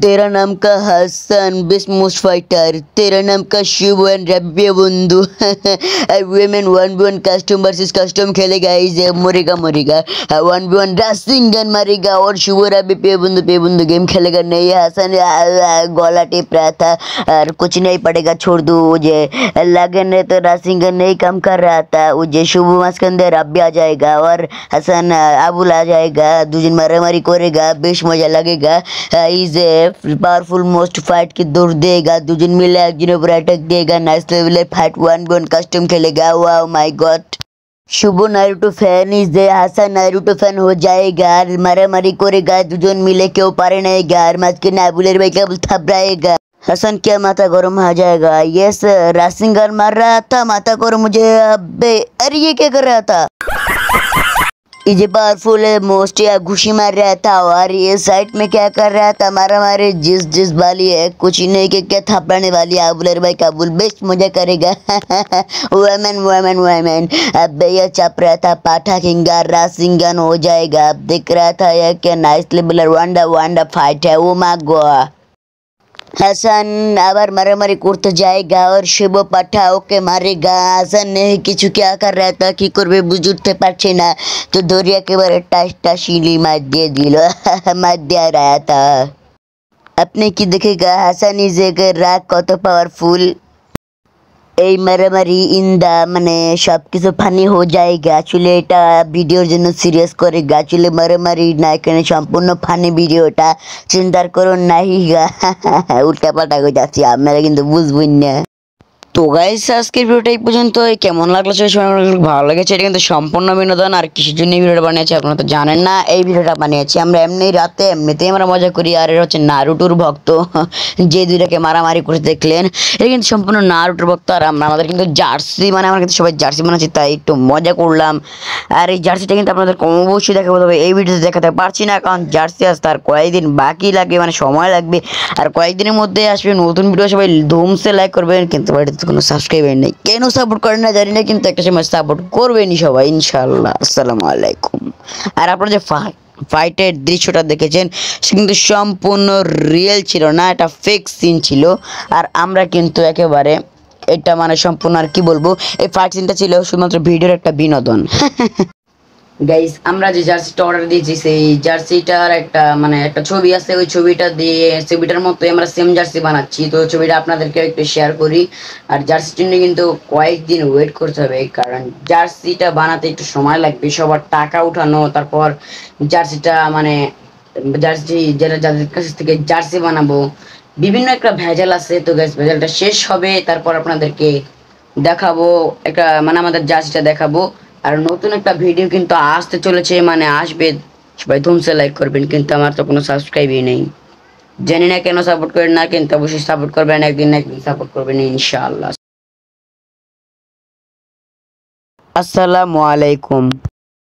तेरा नाम का हसन बेस्ट मोस्ट फाइटर, तेरा नाम का शिव एंड रब्बे बंधु women 1v1 custom versus custom खेलेगा, इज मरेगा मरेगा 1v1 रसिंग गन मारेगा और शिव रब्बे पे बंधु गेम खेलेगा। नहीं हसन गला टिप रहा था और कुछ नहीं पड़ेगा, छोड़ दो। मुझे लगन है तो रसिंग गन नहीं काम कर रहा था, मुझे शुभ मास के अंदर रब्बे आ जाएगा और हसन अबुल आ जाएगा, दूजन मारा मारी करेगा, बेश मजा लगेगा। इज पावरफुल मोस्ट फाइट की दौड़ देगा, दूजन मिले एक जन पर अटैक देगा, nice level fight 1v1 custom खेलेगा। Wow my god, Shubh Naruto fan is Hasan Naruto fan हो जाएगा, मारा मारी करेगा, দুজন मिले क्यों पारे नहीं गार माज के नाबुलेर भाई केबल थपराएगा। हसन क्या माथा गरम आ जाएगा। यस रासिंगर मार रहा था, माथा गरम मुझे। अबे अरे ये क्या कर रहा था? ये पावरफुल मोस्ट या घुशी मार रहा था और ये साइड में क्या कर रहा था? मारा मारे जिस वाली है, कुछ ही नहीं के क्या थपड़ाने वाली है। अबुलर भाई काबुल बेस्ट मजा करेगा वुमेन वुमेन वुमेन। अब ये चप रहा था पाठा किंगार रासिंगन हो जाएगा। अब देख रहा था यह क्या नाइस लेवलर वांडा फाइट है। वो मागो हसन आबार मारामारी करते जाएगा और शिव पाठा ओके मारेगा। हसन ने किचु क्या कर रहा था कि करबे बुझुते पारछे ना, तो दरिया के बारे टास टासिली मार दिए दिल मार दिया रहा था। अपने की देखेगा हसन इज राग कत पावरफुल। এই মারামারি ইন্দা মানে সব কিছু ফানি হয়ে যায়গা। আসলে এটা ভিডিওর জন্য সিরিয়াস করেগা, আসলে মারামারি না এখানে সম্পূর্ণ ফানি ভিডিওটা, চিন্তা করুন নাহি গা উল্টা পাল্টা করে যাচ্ছি, আপনারা কিন্তু বুঝবেন না। তো গাইস আজকের ভিডিওটা এই পর্যন্তই। কেমন লাগলো সেই সময় ভালো লেগেছে, এটা কিন্তু সম্পূর্ণ বিনোদন। আর কিসের জন্য এই ভিডিওটা বানিয়েছি আপনারা তো জানেন না। এই ভিডিওটা বানিয়েছি আমরা এমনি রাতে এমনিতেই আমরা মজা করি। আর এর হচ্ছে নারুটোর ভক্ত যে দুইটাকে মারামারি করে দেখলেন, এটা কিন্তু সম্পূর্ণ নারুটোর ভক্ত। আর আমাদের কিন্তু জার্সি মানে আমরা কিন্তু সবাই জার্সি বানাচ্ছি, তাই একটু মজা করলাম। আর এই জার্সিটা কিন্তু আপনাদের অবশ্যই দেখাবো, তবে এই ভিডিওতে দেখাতে পারছি না কারণ জার্সি আসতে আর কয়েকদিন বাকি লাগবে, মানে সময় লাগবে। আর কয়েকদিনের মধ্যে আসবে নতুন ভিডিও, সবাই ধুমসে লাইক করবেন। কিন্তু বাড়িতে কোনো সাবস্ক্রাইবার নেই, কেন সাপোর্ট করেন না জানি না, কিন্তু একটা সময় সাপোর্ট করবেনই সবাই ইনশাআল্লাহ। আসসালামু আলাইকুম। আর আপনারা যে ফাইটের দৃশ্যটা দেখেছেন সে কিন্তু সম্পূর্ণ রিয়েল ছিল না, এটা ফেক সিন ছিল। আর আমরা কিন্তু একেবারে এটা মানে সম্পূর্ণ আর কি বলবো, এই ফাইট সিনটা ছিল শুধুমাত্র ভিডিওর একটা বিনোদন গাইস। আমরা যে জার্সিটা অর্ডার দিয়েছি সেই জার্সিটার একটা মানে একটা ছবি আছে, ওই ছবিটা দিয়ে ছবিটার মতোই আমরা সেম জার্সি বানাচ্ছি। তো ছবিটা আপনাদেরকে একটু শেয়ার করি। আর জার্সির জন্য কিন্তু কয়েকদিন ওয়েট করতে হবে, কারণ জার্সিটা বানাতে একটু সময় লাগবে, সবার টাকা উঠানো, তারপর জার্সিটা মানে জার্সি যাদের কাছ থেকে জার্সি বানাবো বিভিন্ন একটা ভেজাল আছে। তো গাইস ভেজালটা শেষ হবে, তারপর আপনাদেরকে দেখাবো একটা মানে আমাদের জার্সিটা দেখাবো। আর নতুন একটা ভিডিও কিন্তু আসতে চলেছে, মানে আসবে, সবাই ধুমসে লাইক করবেন। কিন্তু আমার তো কোনো সাবস্ক্রাইবই নেই, জানি না কেন সাপোর্ট করেন না, কিন্তু অবশ্যই সাপোর্ট করবেন, একদিন না একদিন সাপোর্ট করবেন ইনশাআল্লাহ। আসসালামু আলাইকুম।